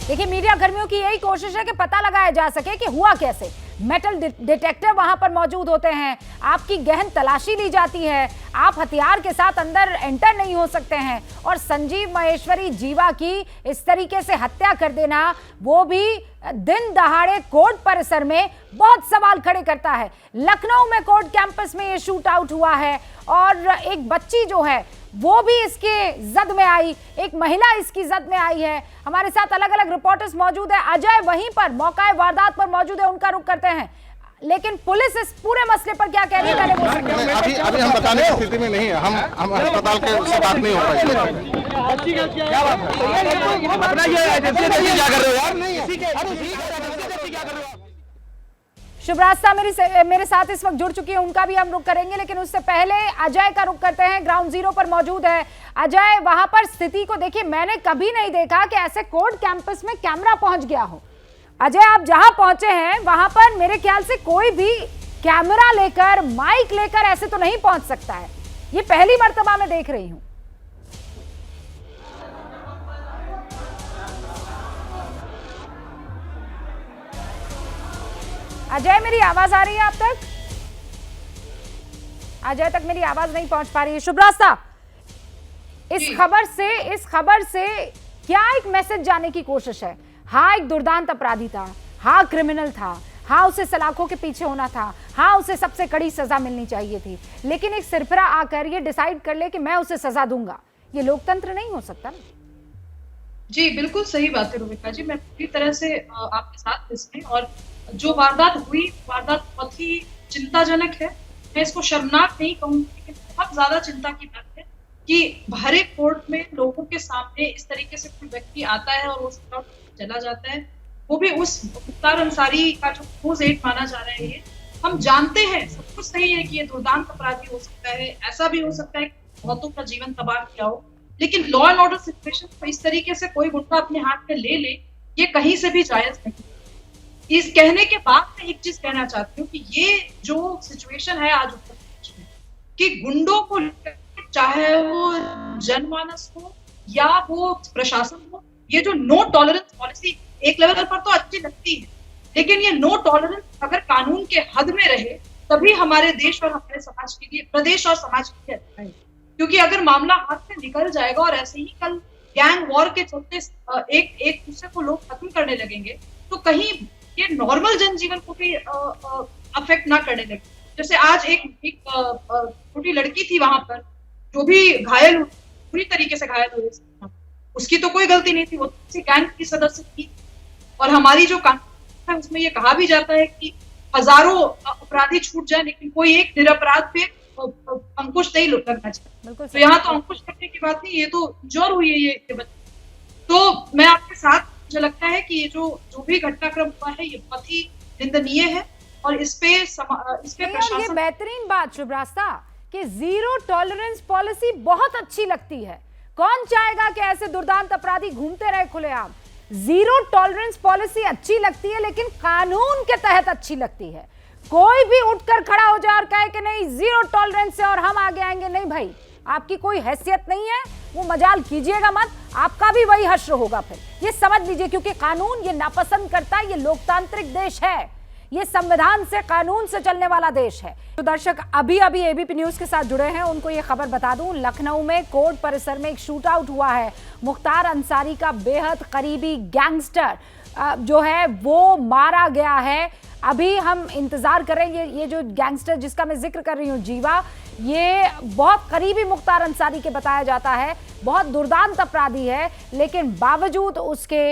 देखिए, मीडिया कर्मियों की यही कोशिश है कि पता लगाया जा सके कि हुआ कैसे। मेटल डिटेक्टर वहां पर मौजूद होते हैं, आपकी गहन तलाशी ली जाती है, आप हथियार के साथ अंदर एंटर नहीं हो सकते हैं। और संजीव महेश्वरी जीवा की इस तरीके से हत्या कर देना, वो भी दिन दहाड़े कोर्ट परिसर में, बहुत सवाल खड़े करता है। लखनऊ में कोर्ट कैंपस में ये शूट आउट हुआ है और एक बच्ची जो है वो भी इसके जद में आई, एक महिला इसकी जद में आई है। हमारे साथ अलग अलग रिपोर्टर्स मौजूद है। अजय वहीं पर मौका वारदात पर मौजूद है, उनका रुख करते हैं। लेकिन पुलिस इस पूरे मसले पर क्या कह रही है, अभी हम बताने की स्थिति में नहीं है। हम अस्पताल के से बात नहीं हो पाएगी। शुभ रास्ता मेरे साथ इस वक्त जुड़ चुकी है, उनका भी हम रुख करेंगे, लेकिन उससे पहले अजय का रुख करते हैं। ग्राउंड जीरो पर मौजूद है अजय। वहां पर स्थिति को देखिए, मैंने कभी नहीं देखा कि ऐसे कोर्ट कैंपस में कैमरा पहुंच गया हो। अजय, आप जहां पहुंचे हैं वहां पर मेरे ख्याल से कोई भी कैमरा लेकर, माइक लेकर ऐसे तो नहीं पहुंच सकता है। ये पहली मर्तबा मैं देख रही हूं। अजय, मेरी आवाज आ रही है आप तक? अजय तक मेरी आवाज नहीं पहुंच पा रही है। शुभ रास्ता, इस खबर से क्या एक मैसेज जाने की कोशिश है? हाँ, एक दुर्दांत अपराधी था, हाँ क्रिमिनल था, हाँ उसे सलाखों के पीछे होना था, हाँ उसे सबसे कड़ी सजा मिलनी चाहिए थी, लेकिन एक सिरफिरा आकर ये डिसाइड कर ले कि मैं उसे सजा दूंगा, ये लोकतंत्र नहीं हो सकता ना। जी बिल्कुल सही बात है रूबिका जी, मैं पूरी तरह से आपके साथ इसमें। और जो वारदात हुई, वारदात बहुत ही चिंताजनक है। मैं इसको शर्मनाक नहीं कहूंगी, लेकिन बहुत ज्यादा चिंता की बात है कि भरे कोर्ट में लोगों के सामने इस तरीके से कोई व्यक्ति आता है और वो चला जाता है, वो भी उस मुख्तार अंसारी का जो क्लोज एड माना जा रहा है। ये हम जानते हैं, सब कुछ सही है कि ये दुर्दांत अपराधी हो सकता है, ऐसा भी हो सकता है कि बहुतों का जीवन तबाह किया हो, लेकिन लॉ एंड ऑर्डर सिचुएशन को इस तरीके से कोई गुंडा अपने हाथ में ले ले, ये कहीं से भी जायज नहीं। इस कहने के बाद मैं एक चीज कहना चाहती हूँ कि ये जो सिचुएशन है आज उत्तर प्रदेश में, कि गुंडों को चाहे वो जनमानस हो या वो प्रशासन हो, ये जो नो टॉलरेंस पॉलिसी एक लेवल पर तो अच्छी लगती है, लेकिन ये नो टॉलरेंस अगर कानून के हद में रहे तभी हमारे देश और हमारे समाज के लिए, प्रदेश और समाज के लिए अच्छा है। क्योंकि अगर मामला हाथ से निकल जाएगा और ऐसे ही कल गैंग वॉर के चलते एक दूसरे को लोग खत्म करने लगेंगे, तो कहीं ये नॉर्मल जनजीवन को भी अफेक्ट ना करने लगे। जैसे आज एक छोटी लड़की थी वहां पर, जो भी घायल हुई, पूरी तरीके से घायल हुई, उसकी तो कोई गलती नहीं थी, वो किसी गैंग की सदस्य थी। और हमारी जो कानून है उसमें ये कहा भी जाता है कि हजारों अपराधी छूट जाए लेकिन कोई एक निरपराध पे अंकुश नहीं लगना चाहिए। तो यहाँ तो अंकुश करने की बात नहीं, ये तो जोर हुई है ये बच्चे। तो मैं आपके साथ, मुझे लगता है कि ये जो भी घटनाक्रम हुआ है ये बहुत ही निंदनीय है और इस पे प्रशासन। ये बेहतरीन बात शुभ्रास्ता कि जीरो टॉलरेंस पॉलिसी बहुत अच्छी लगती है। कौन चाहेगा कि ऐसे दुर्दांत अपराधी घूमते रहे खुलेआम? जीरो टॉलरेंस पॉलिसी अच्छी लगती है, लेकिन कानून के तहत अच्छी लगती है। कोई भी उठकर खड़ा हो जाए और कहे कि नहीं जीरो टॉलरेंस है और हम आगे आएंगे, नहीं भाई, आपकी कोई हैसियत नहीं है, वो मजाल कीजिएगा मत, आपका भी वही हश्र होगा। फिर ये समझ लीजिए, क्योंकि कानून ये नापसंद करता है। ये लोकतांत्रिक देश है, ये संविधान से, कानून से चलने वाला देश है। तो दर्शक अभी एबीपी न्यूज के साथ जुड़े हैं, उनको ये खबर बता दूं, लखनऊ में कोर्ट परिसर में एक शूट आउट हुआ है। मुख्तार अंसारी का बेहद करीबी गैंगस्टर जो है वो मारा गया है। अभी हम इंतजार करेंगे, ये जो गैंगस्टर जिसका मैं जिक्र कर रही हूँ, जीवा, ये बहुत करीबी मुख्तार अंसारी के बताया जाता है, बहुत दुर्दांत अपराधी है, लेकिन बावजूद उसके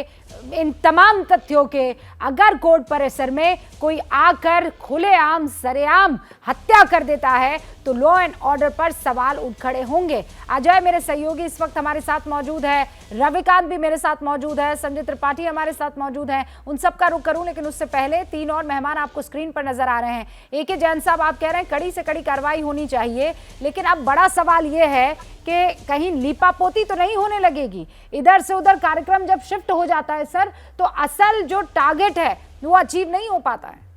इन तमाम तथ्यों के अगर कोर्ट परिसर में कोई आकर खुलेआम सरेआम हत्या कर देता है तो लॉ एंड ऑर्डर पर सवाल उठ खड़े होंगे। अजय मेरे सहयोगी इस वक्त हमारे साथ मौजूद है, रविकांत भी मेरे साथ मौजूद है, संजय त्रिपाठी हमारे साथ मौजूद हैं, उन सब का रुख करूं, लेकिन उससे पहले 3 और मेहमान आपको स्क्रीन पर नजर आ रहे हैं। AK जैन साहब, आप कह रहे हैं कड़ी से कड़ी कार्रवाई होनी चाहिए, लेकिन अब बड़ा सवाल ये है कि कहीं लीपापोती तो नहीं होने लगेगी? इधर से उधर कार्यक्रम जब शिफ्ट हो जाता है सर, तो असल जो टारगेट है वो अचीव नहीं हो पाता है।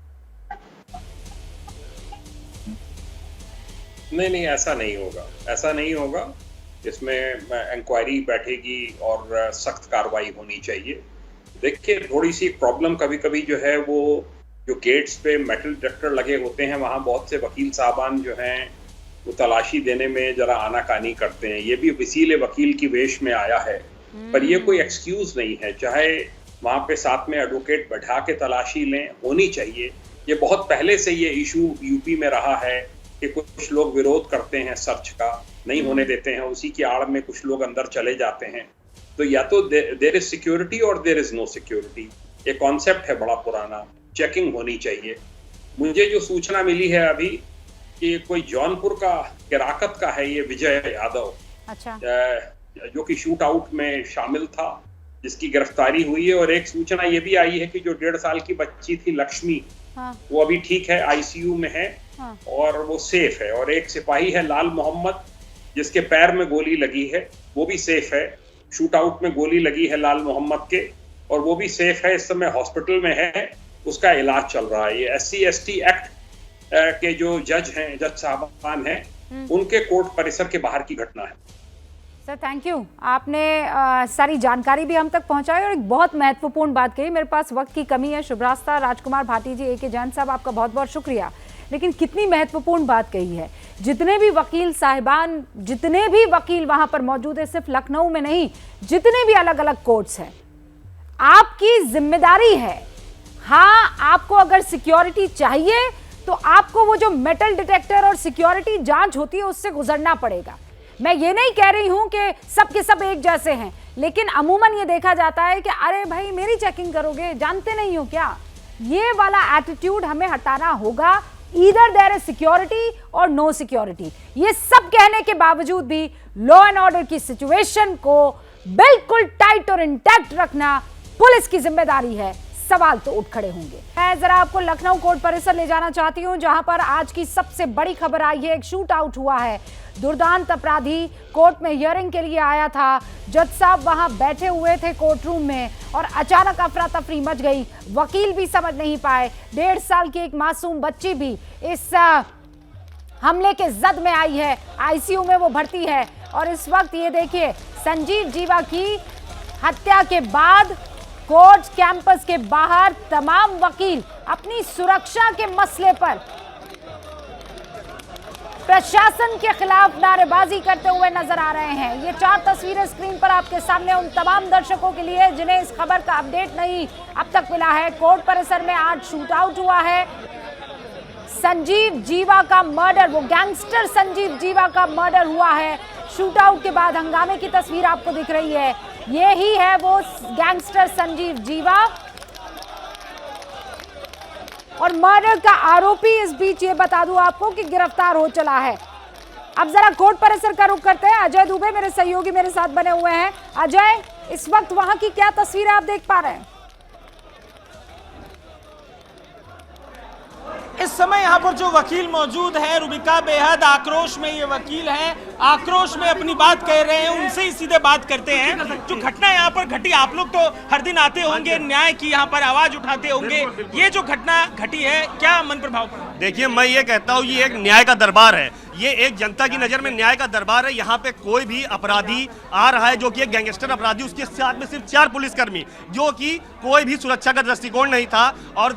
नहीं, ऐसा नहीं होगा, ऐसा नहीं होगा। इसमें इंक्वायरी बैठेगी और सख्त कार्रवाई होनी चाहिए। देखिए, थोड़ी सी प्रॉब्लम कभी कभी जो है, वो जो गेट्स पे मेटल डिटेक्टर लगे होते हैं, वहाँ बहुत से वकील साहबान जो हैं वो तलाशी देने में जरा आनाकानी करते हैं। ये भी वसीले वकील की वेश में आया है, पर ये कोई एक्सक्यूज नहीं है। चाहे वहाँ पे साथ में एडवोकेट बैठा के तलाशी लें, होनी चाहिए। ये बहुत पहले से ये इशू यूपी में रहा है कि कुछ लोग विरोध करते हैं सर्च का, नहीं होने देते हैं, उसी की आड़ में कुछ लोग अंदर चले जाते हैं। तो या तो देयर इज सिक्योरिटी और देयर इज नो सिक्योरिटी। ये कॉन्सेप्ट है बड़ा पुराना, चेकिंग होनी चाहिए। मुझे जो सूचना मिली है अभी कि कोई जौनपुर का केराकत का है, ये विजय यादव, अच्छा, जो कि शूट आउट में शामिल था, जिसकी गिरफ्तारी हुई है। और एक सूचना ये भी आई है कि जो 1.5 साल की बच्ची थी लक्ष्मी, हाँ, वो अभी ठीक है, ICU में है, हाँ, और वो सेफ है। और एक सिपाही है लाल मोहम्मद, जिसके पैर में गोली लगी है, वो भी सेफ है। शूट आउट में गोली लगी है लाल मोहम्मद के, और वो भी सेफ है, इस समय हॉस्पिटल में है, उसका इलाज चल रहा है। ये SC/ST एक्ट के जो जज साहबान हैं, उनके कोर्ट परिसर के बाहर की घटना है। सर थैंक यू, आपने सारी जानकारी भी हम तक पहुंचाई और एक बहुत महत्वपूर्ण बात कही। मेरे पास वक्त की कमी है। शुभ्रास्ता, राजकुमार भाटी जी, AK जैन साहब, आपका बहुत बहुत शुक्रिया। लेकिन कितनी महत्वपूर्ण बात कही है। जितने भी वकील साहिबान, जितने भी वकील वहां पर मौजूद है, सिर्फ लखनऊ में नहीं, जितने भी अलग अलग कोर्ट्स हैं, आपकी जिम्मेदारी है। हाँ, आपको अगर सिक्योरिटी चाहिए तो आपको वो जो मेटल डिटेक्टर और सिक्योरिटी जांच होती है उससे गुजरना पड़ेगा। मैं ये नहीं कह रही हूं कि सब के सब एक जैसे हैं, लेकिन अमूमन ये देखा जाता है कि अरे भाई मेरी चेकिंग करोगे, जानते नहीं हो क्या। ये वाला एटीट्यूड हमें हटाना होगा। ईदर देयर इज सिक्योरिटी और नो सिक्योरिटी। ये सब कहने के बावजूद भी लॉ एंड ऑर्डर की सिचुएशन को बिल्कुल टाइट और इंटैक्ट रखना पुलिस की जिम्मेदारी है। सवाल तो उठ खड़े होंगे। मैं जरा आपको लखनऊ कोर्ट परिसर ले जाना चाहती हूं, जहां पर आज की सबसे बड़ी खबर आई है। एक शूट आउट हुआ है। दुर्दांत अपराधी कोर्ट में हियरिंग के लिए आया था। जज साहब वहां बैठे हुए थे कोर्ट रूम में और अचानक अफरा तफरी मच गई। वकील भी समझ नहीं पाए। 1.5 साल की एक मासूम बच्ची भी इस हमले के जद में आई है। आईसीयू में वो भर्ती है। और इस वक्त ये देखिए, संजीव जीवा की हत्या के बाद कोर्ट कैंपस के बाहर तमाम वकील अपनी सुरक्षा के मसले पर प्रशासन के खिलाफ नारेबाजी करते हुए नजर आ रहे हैं। ये 4 तस्वीरें स्क्रीन पर आपके सामने उन तमाम दर्शकों के लिए जिन्हें इस खबर का अपडेट नहीं अब तक मिला है। कोर्ट परिसर में आज शूट आउट हुआ है। संजीव जीवा का मर्डर, वो गैंगस्टर संजीव जीवा का मर्डर हुआ है। शूट आउट के बाद हंगामे की तस्वीर आपको दिख रही है। ये ही है वो गैंगस्टर संजीव जीवा और मर्डर का आरोपी इस बीच ये बता दूं आपको कि गिरफ्तार हो चला है। अब जरा कोर्ट परिसर का रुख करते हैं। अजय दुबे मेरे सहयोगी मेरे साथ बने हुए हैं। अजय, इस वक्त वहां की क्या तस्वीरें आप देख पा रहे हैं? इस समय यहाँ पर जो वकील मौजूद है, रूबिका बेहद आक्रोश में ये वकील हैं, आक्रोश में अपनी बात कह रहे हैं। उनसे ही सीधे बात करते हैं। जो घटना यहाँ पर घटी, आप लोग तो हर दिन आते होंगे, न्याय की यहाँ पर आवाज उठाते होंगे। ये जो घटना घटी है, क्या मन प्रभाव पड़ा? देखिए, मैं ये कहता हूँ, ये एक न्याय का दरबार है। ये एक जनता की नजर में न्याय का दरबार है। यहाँ पे कोई भी अपराधी आ रहा है जो कि एक गैंगस्टर अपराधी, उसके साथ में सिर्फ 4 पुलिसकर्मी, जो कि कोई भी सुरक्षा का दृष्टिकोण नहीं था, और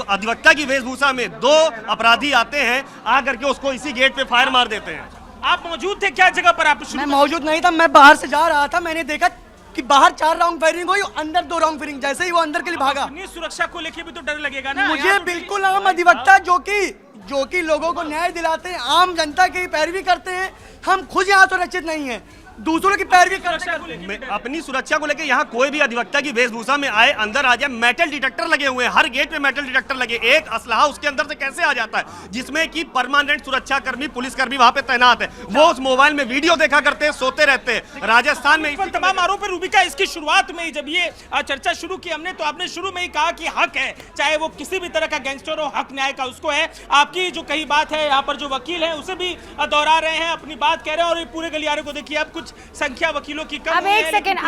अधिवक्ता की वेशभूषा में 2 अपराधी आते हैं, आकर के उसको इसी गेट पे फायर मार देते हैं। आप मौजूद थे क्या जगह पर? आप मैं मौजूद नहीं था, मैं बाहर से जा रहा था। मैंने देखा कि बाहर 4 राउंड फायरिंग हुई, अंदर 2 राउंड फायरिंग। जैसे ही वो अंदर के लिए भागा, सुरक्षा को लेकर भी तो डर लगेगा ना। मुझे बिल्कुल आम अधिवक्ता जो कि लोगों को न्याय दिलाते हैं, आम जनता की पैरवी करते हैं। हम खुद यहाँ सुरक्षित नहीं है, दूसरों की पैरवी करते हैं। अपनी सुरक्षा को लेकर यहाँ कोई भी अधिवक्ता की वेशभूषा में आए, अंदर आ जाए। मेटल डिटेक्टर लगे हुए हैं, हर गेट पे मेटल डिटेक्टर लगे। एक असलहा उसके अंदर से कैसे आ जाता है, जिसमें कि परमानेंट सुरक्षा कर्मी, पुलिसकर्मी वहां पे तैनात है। वो उस मोबाइल में वीडियो देखा करते हैं, सोते रहते हैं। राजस्थान में तमाम आरोप है। रूबिका, इसकी शुरुआत में ही जब ये चर्चा शुरू की हमने, तो आपने शुरू में ही कहा कि हक है, चाहे वो किसी भी तरह का गैंगस्टर हो, हक न्याय का उसको है। आपकी जो कही बात है, यहाँ पर जो वकील है उसे भी दोहरा रहे हैं, अपनी बात कह रहे हैं। और पूरे गलियारे को देखिए, अब कुछ संख्या वकीलों की कम। अब एक सेकंड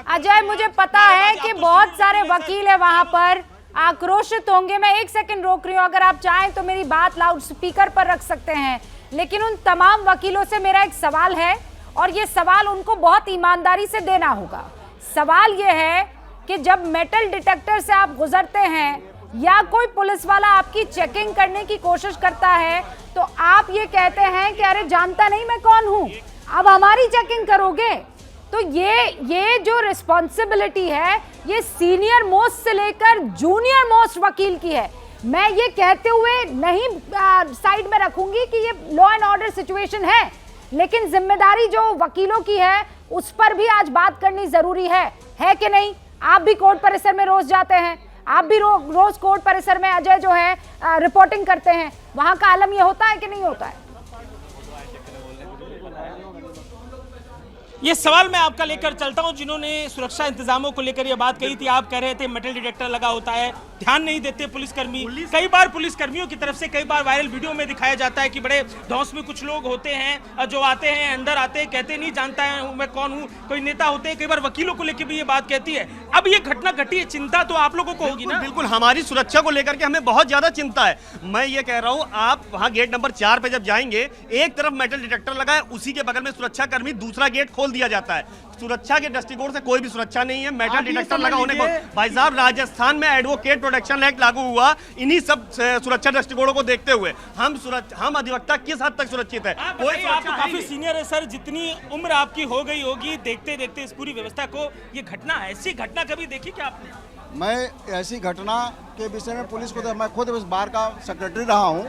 अजय, मुझे पता है कि बहुत सारे वकील है वहां पर, आक्रोशित होंगे। मैं एक सेकंड रोक रही हूँ। अगर आप चाहें तो मेरी बात लाउड स्पीकर पर रख सकते हैं। लेकिन उन तमाम वकीलों से मेरा एक सवाल है, और ये सवाल उनको बहुत ईमानदारी से देना होगा। सवाल ये है कि जब मेटल डिटेक्टर से आप गुजरते हैं या कोई पुलिस वाला आपकी चेकिंग करने की कोशिश करता है, तो आप ये कहते हैं कि अरे जानता नहीं मैं कौन हूं, अब हमारी चेकिंग करोगे। तो ये जो रिस्पॉन्सिबिलिटी है, ये सीनियर मोस्ट से लेकर जूनियर मोस्ट वकील की है। मैं ये कहते हुए नहीं साइड में रखूंगी कि ये लॉ एंड ऑर्डर सिचुएशन है, लेकिन जिम्मेदारी जो वकीलों की है उस पर भी आज बात करनी जरूरी है कि नहीं? आप भी कोर्ट परिसर में रोज जाते हैं, आप भी रोज कोर्ट परिसर में अजय जो है रिपोर्टिंग करते हैं, वहां का आलम ये होता है कि नहीं होता है? ये सवाल मैं आपका लेकर चलता हूं। जिन्होंने सुरक्षा इंतजामों को लेकर ये बात कही थी, आप कह रहे थे मेटल डिटेक्टर लगा होता है, ध्यान नहीं देते पुलिसकर्मी। कई बार पुलिसकर्मियों की तरफ से कई बार वायरल वीडियो में दिखाया जाता है कि बड़े धौंस में कुछ लोग होते हैं जो आते हैं, अंदर आते हैं, कहते नहीं जानता है मैं कौन हूँ, कोई नेता होते हैं। कई बार वकीलों को लेकर भी ये बात कहती है। अब ये घटना घटी है, चिंता तो आप लोगों को होगी ना? बिल्कुल, हमारी सुरक्षा को लेकर के हमें बहुत ज्यादा चिंता है। मैं ये कह रहा हूँ, आप वहाँ गेट नंबर 4 पे जब जाएंगे, एक तरफ मेटल डिटेक्टर लगा है, उसी के बगल में सुरक्षा कर्मी, दूसरा गेट खोल दिया जाता है। सुरक्षा के दृष्टिकोण से कोई भी सुरक्षा नहीं है। मेटल डिटेक्टर लगा होने को, भाई साहब, राजस्थान में एडवोकेट प्रोटेक्शन एक्ट लागू हुआ इन्हीं सब सुरक्षा दृष्टिकोणों को देखते हुए। हम अधिवक्ता किस हद तक सुरक्षित है? आप तो काफी सीनियर है सर, जितनी उम्र आपकी हो गई होगी देखते देखते इस पूरी व्यवस्था को, ये घटना, ऐसी घटना कभी देखी क्या आपने? मैं ऐसी घटना के विषय में पुलिस को, मैं खुद इस बार का सेक्रेटरी रहा हूँ,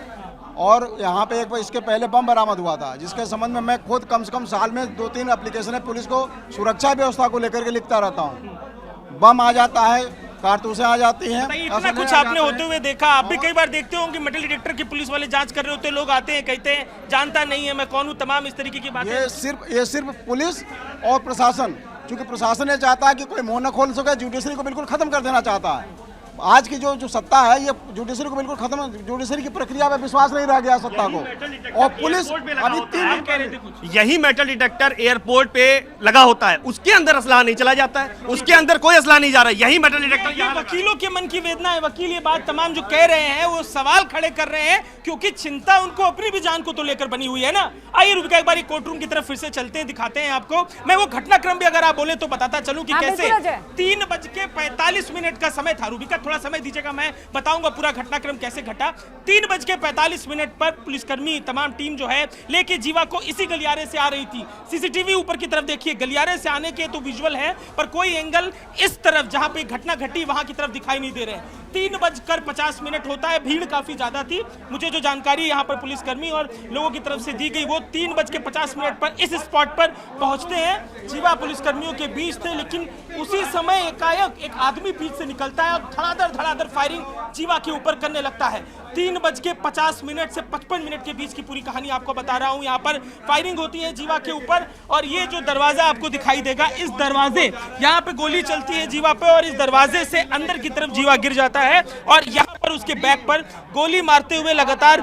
और यहाँ पे एक बार इसके पहले बम बरामद हुआ था, जिसके संबंध में मैं खुद कम से कम साल में 2-3 एप्लीकेशन पुलिस को सुरक्षा व्यवस्था को लेकर के लिखता रहता हूँ। बम आ जाता है, कारतूसें आ जाती हैं। इतना कुछ आपने होते हुए देखा, आप भी कई बार देखते होंगे मेटल डिटेक्टर की पुलिस वाले जांच कर रहे होते, लोग आते हैं कहते हैं जानता नहीं है मैं कौन हूँ, तमाम इस तरीके की बातें। ये सिर्फ पुलिस और प्रशासन, क्योंकि प्रशासन ये चाहता है कि कोई मुंह न खोल सके, जुडिशरी को बिल्कुल खत्म कर देना चाहता है। आज की जो सत्ता है ये जुडिशरी को बिल्कुल खत्म, जुडिशरी की प्रक्रिया में विश्वास नहीं रह गया सत्ता को। और पुलिस अभी 3 यही मेटल डिटेक्टर एयरपोर्ट पे लगा होता है, उसके अंदर असला नहीं चला जाता है, उसके अंदर कोई असला नहीं जा रहा है, यही मेटल डिटेक्टर। ये वकीलों के मन की वेदना है, वकील ये बात तमाम जो कह रहे हैं वो सवाल खड़े कर रहे हैं, क्योंकि चिंता उनको अपनी भी जान को तो लेकर बनी हुई है ना। आइए रुबिका एक बार कोर्ट रूम की तरफ फिर से चलते हैं, दिखाते हैं आपको। मैं वो घटनाक्रम भी अगर आप बोले तो बताता चलूं कि कैसे 3:45 का समय था। रुबिका थोड़ा समय दीजिएगा, मैं बताऊंगा पूरा घटनाक्रम कैसे घटा। 3:45 पर पुलिसकर्मी तमाम टीम जो है लेके जीवा को इसी गलियारे से आ रही थी। सीसीटीवी ऊपर की तरफ देखिए, गलियारे से आने के तो विजुअल है पर कोई एंगल इस तरफ जहां पे घटना घटी वहां की तरफ दिखाई नहीं दे रहे हैं। 3:50 होता है, भीड़ काफी ज्यादा थी। मुझे जो जानकारी यहाँ पर पुलिसकर्मी और लोगों की तरफ से दी गई वो 3:50 पर इस स्पॉट पर पहुंचते हैं। जीवा पुलिसकर्मियों के बीच थे, लेकिन उसी समय एकाएक एक आदमी बीच से निकलता है और धड़ाधड़ फायरिंग जीवा के ऊपर करने लगता है। 3:50 से 55 के बीच की पूरी कहानी आपको बता रहा हूं। यहाँ पर फायरिंग होती है जीवा के ऊपर और ये जो दरवाजा आपको दिखाई देगा, इस दरवाजे यहाँ पे गोली चलती है जीवा पे और इस दरवाजे से अंदर की तरफ जीवा गिर जाता है और यहाँ पर उसके बैक पर गोली मारते हुए लगातार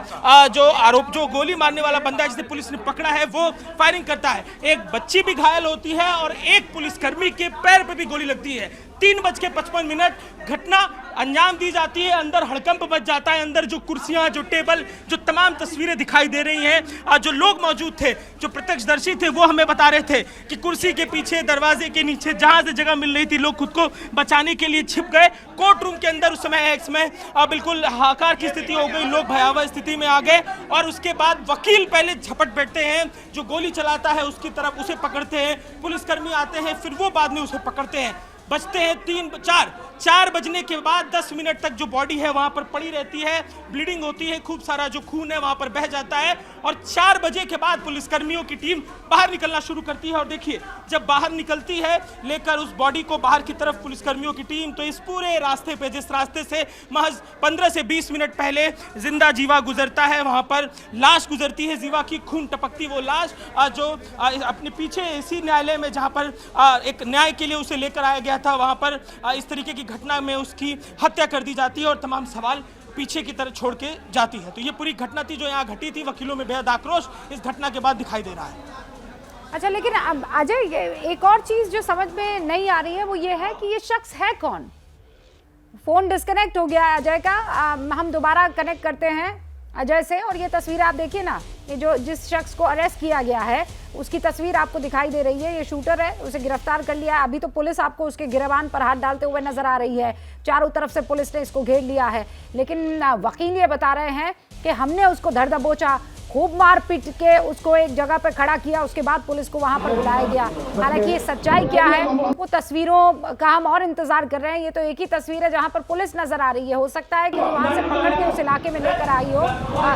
जो गोली मारने वाला बंदा जिसे पुलिस ने पकड़ा है वो फायरिंग करता है। एक बच्ची भी घायल होती है और एक पुलिसकर्मी के पैर पे भी गोली लगती है। 3:55 घटना अंजाम दी जाती है, अंदर हड़कंप मच जाता है। अंदर जो कुर्सियां, जो टेबल, जो तमाम तस्वीरें दिखाई दे रही हैं, जो लोग मौजूद थे, जो प्रत्यक्षदर्शी थे, वो हमें बता रहे थे कि कुर्सी के पीछे, दरवाजे के नीचे जहां से जगह मिल रही थी, लोग खुद को बचाने के लिए छिप गए। कोर्ट रूम के अंदर उस समय बिल्कुल हाहाकार की स्थिति हो गई, लोग भयावह स्थिति में आ गए और उसके बाद वकील पहले झपट बैठते हैं, जो गोली चलाता है उसकी तरफ उसे पकड़ते हैं, पुलिसकर्मी आते हैं, फिर वो बाद में उसे पकड़ते हैं। बजते हैं 4 बजने के बाद 10 मिनट तक जो बॉडी है वहां पर पड़ी रहती है, ब्लीडिंग होती है, खूब सारा जो खून है वहां पर बह जाता है और 4 बजे के बाद पुलिसकर्मियों की टीम बाहर निकलना शुरू करती है। और देखिए जब बाहर निकलती है लेकर उस बॉडी को बाहर की तरफ पुलिसकर्मियों की टीम, तो इस पूरे रास्ते पे, जिस रास्ते से महज 15 से 20 मिनट पहले जिंदा जीवा गुजरता है, वहां पर लाश गुजरती है जीवा की, खून टपकती वो लाश जो अपने पीछे इसी न्यायालय में जहां पर एक न्याय के लिए उसे लेकर आया गया था, वहां पर इस तरीके की घटना में उसकी हत्या कर दी जाती है और तमाम सवाल पीछे की तरफ छोड़ के जाती है। तो ये पूरी घटना थी जो यहाँ घटी थी। वकीलों में बेहद आक्रोश इस घटना के बाद दिखाई दे रहा है। अच्छा, लेकिन अब अजय एक और चीज जो समझ में नहीं आ रही है वो ये है कि ये शख्स है कौन। फोन डिस्कनेक्ट हो गया है अजय का, हम दोबारा कनेक्ट करते हैं अजय से और ये तस्वीर आप देखिए ना, ये जो जिस शख्स को अरेस्ट किया गया है उसकी तस्वीर आपको दिखाई दे रही है। ये शूटर है, उसे गिरफ्तार कर लिया है। अभी तो पुलिस आपको उसके गिरबान पर हाथ डालते हुए नजर आ रही है, चारों तरफ से पुलिस ने इसको घेर लिया है, लेकिन वकील ये बता रहे हैं कि हमने उसको धर दबोचा, खूब मार पीट के उसको एक जगह पर खड़ा किया, उसके बाद पुलिस को वहां पर बुलाया गया। हालांकि ये सच्चाई क्या है वो तस्वीरों का हम और इंतजार कर रहे हैं। ये तो एक ही तस्वीर है जहां पर पुलिस नजर आ रही है, हो सकता है कि वहां से पकड़ के उस इलाके में लेकर आई हो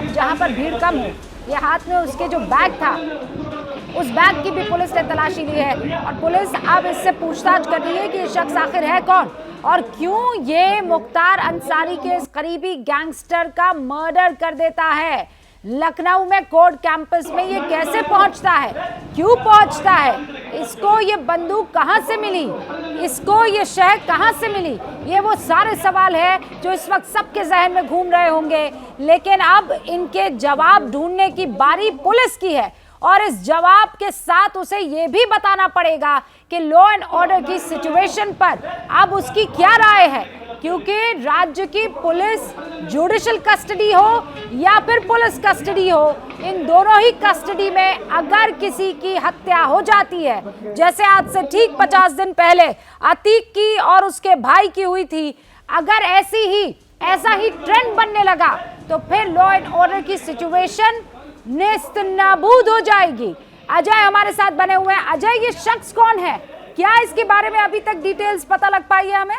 जहां पर भीड़ कम हो। ये हाथ में उसके जो बैग था उस बैग की भी पुलिस ने तलाशी ली है और पुलिस अब इससे पूछताछ कर रही है कि ये शख्स आखिर है कौन और क्यों ये मुख्तार अंसारी के इस करीबी गैंगस्टर का मर्डर कर देता है। लखनऊ में कोर्ट कैंपस में ये कैसे पहुंचता है, क्यों पहुंचता है, इसको ये बंदूक कहां से मिली, इसको ये शह कहां से मिली, ये वो सारे सवाल है जो इस वक्त सबके जहन में घूम रहे होंगे। लेकिन अब इनके जवाब ढूंढने की बारी पुलिस की है और इस जवाब के साथ उसे ये भी बताना पड़ेगा कि लॉ एंड ऑर्डर की सिचुएशन पर अब उसकी क्या राय है, क्योंकि राज्य की पुलिस जुडिशियल कस्टडी हो या फिर पुलिस कस्टडी हो, इन दोनों ही कस्टडी में अगर किसी की हत्या हो जाती है, जैसे आज से ठीक 50 दिन पहले अतीक की और उसके भाई की हुई थी, अगर ऐसा ही ट्रेंड बनने लगा तो फिर लॉ एंड ऑर्डर की सिचुएशन नेस्त नाबूद हो जाएगी। अजय हमारे साथ बने हुए हैं। अजय, ये शख्स कौन है, क्या इसके बारे में अभी तक डिटेल्स पता लग पाई है हमें?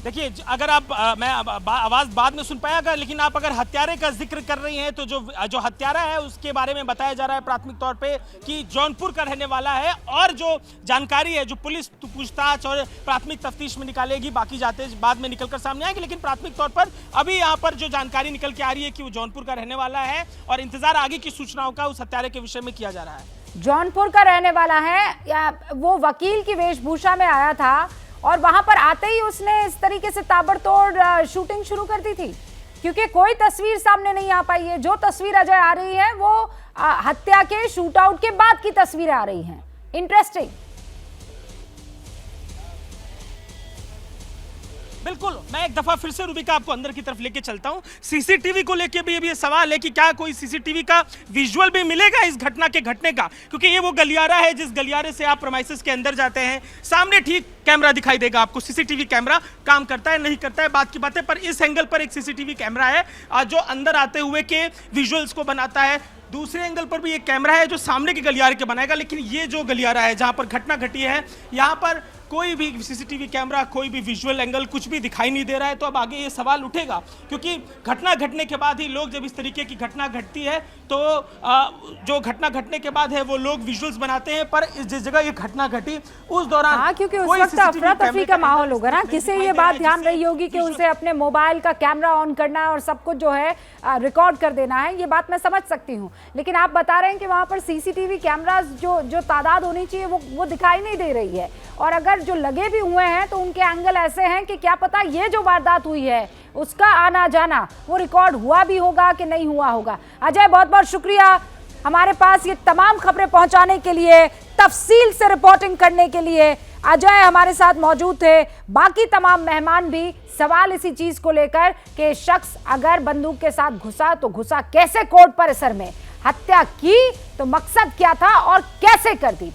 देखिए अगर आप मैं आवाज बाद में सुन पाया, लेकिन आप अगर हत्यारे का जिक्र कर रही हैं तो जो हत्यारा है उसके बारे में बताया जा रहा है प्राथमिक तौर पे कि जौनपुर का रहने वाला है, और जो जानकारी है जो पुलिस पूछताछ और प्राथमिक तफ्तीश में निकालेगी, बाकी जाते बाद में निकलकर सामने आएगी, लेकिन प्राथमिक तौर पर अभी यहाँ पर जो जानकारी निकल के आ रही है कि वो जौनपुर का रहने वाला है और इंतजार आगे की सूचनाओं का उस हत्यारे के विषय में किया जा रहा है। जौनपुर का रहने वाला है, या वो वकील की वेशभूषा में आया था और वहां पर आते ही उसने इस तरीके से ताबड़तोड़ शूटिंग शुरू कर दी थी, क्योंकि कोई तस्वीर सामने नहीं आ पाई है। जो तस्वीर अजय आ रही है वो हत्या के शूट आउट के बाद की तस्वीरें आ रही हैं। इंटरेस्टिंग। बिल्कुल, मैं एक दफा फिर से रूबिका आपको अंदर की तरफ लेके चलता हूं। सीसीटीवी को लेके भी अभी ये सवाल है कि क्या कोई सीसीटीवी का विजुअल भी मिलेगा इस घटना के घटने का, क्योंकि ये वो गलियारा है जिस गलियारे से आप प्रेमाइसेस के अंदर जाते हैं, सामने ठीक कैमरा दिखाई देगा आपको। सीसीटीवी कैमरा काम करता है नहीं करता है बात की बात है, पर इस एंगल पर एक सीसीटीवी कैमरा है जो अंदर आते हुए के विजुअल्स को बनाता है। दूसरे एंगल पर भी एक कैमरा है जो सामने के गलियारे के बनाएगा, लेकिन ये जो गलियारा है जहां पर घटना घटी है, यहाँ पर कोई भी सीसीटीवी कैमरा, कोई भी विजुअल एंगल कुछ भी दिखाई नहीं दे रहा है। तो अब आगे ये सवाल उठेगा, क्योंकि घटना घटने के बाद ही लोग, जब इस तरीके की घटना घटती है तो जो घटना घटने के बाद है वो लोग विजुअल्स बनाते हैं, पर जिस जगह ये घटना घटी उस दौरान क्योंकि उस वक्त अफरा तफरी का माहौल होगा ना, किसे ये बात ध्यान रही होगी कि उसे अपने मोबाइल का कैमरा ऑन करना है और सब कुछ जो है रिकॉर्ड कर देना है। ये बात मैं समझ सकती हूँ, लेकिन आप बता रहे हैं कि वहां पर सीसीटीवी कैमरास जो तादाद होनी चाहिए वो दिखाई नहीं दे रही है, और अगर जो लगे भी हुए हैं तो उनके एंगल ऐसे हैं कि क्या पता ये जो वारदात हुई है उसका आना जाना वो रिकॉर्ड हुआ भी होगा कि नहीं हुआ होगा। अजय, बहुत बहुत शुक्रिया हमारे पास ये तमाम खबरें पहुंचाने के लिए, तफसील से रिपोर्टिंग करने के लिए। अजय हमारे साथ मौजूद थे, बाकी तमाम मेहमान भी। सवाल इसी चीज को लेकर कि शख्स अगर बंदूक के साथ घुसा तो घुसा कैसे कोर्ट परिसर में, हत्या की तो मकसद क्या था और कैसे कर दी।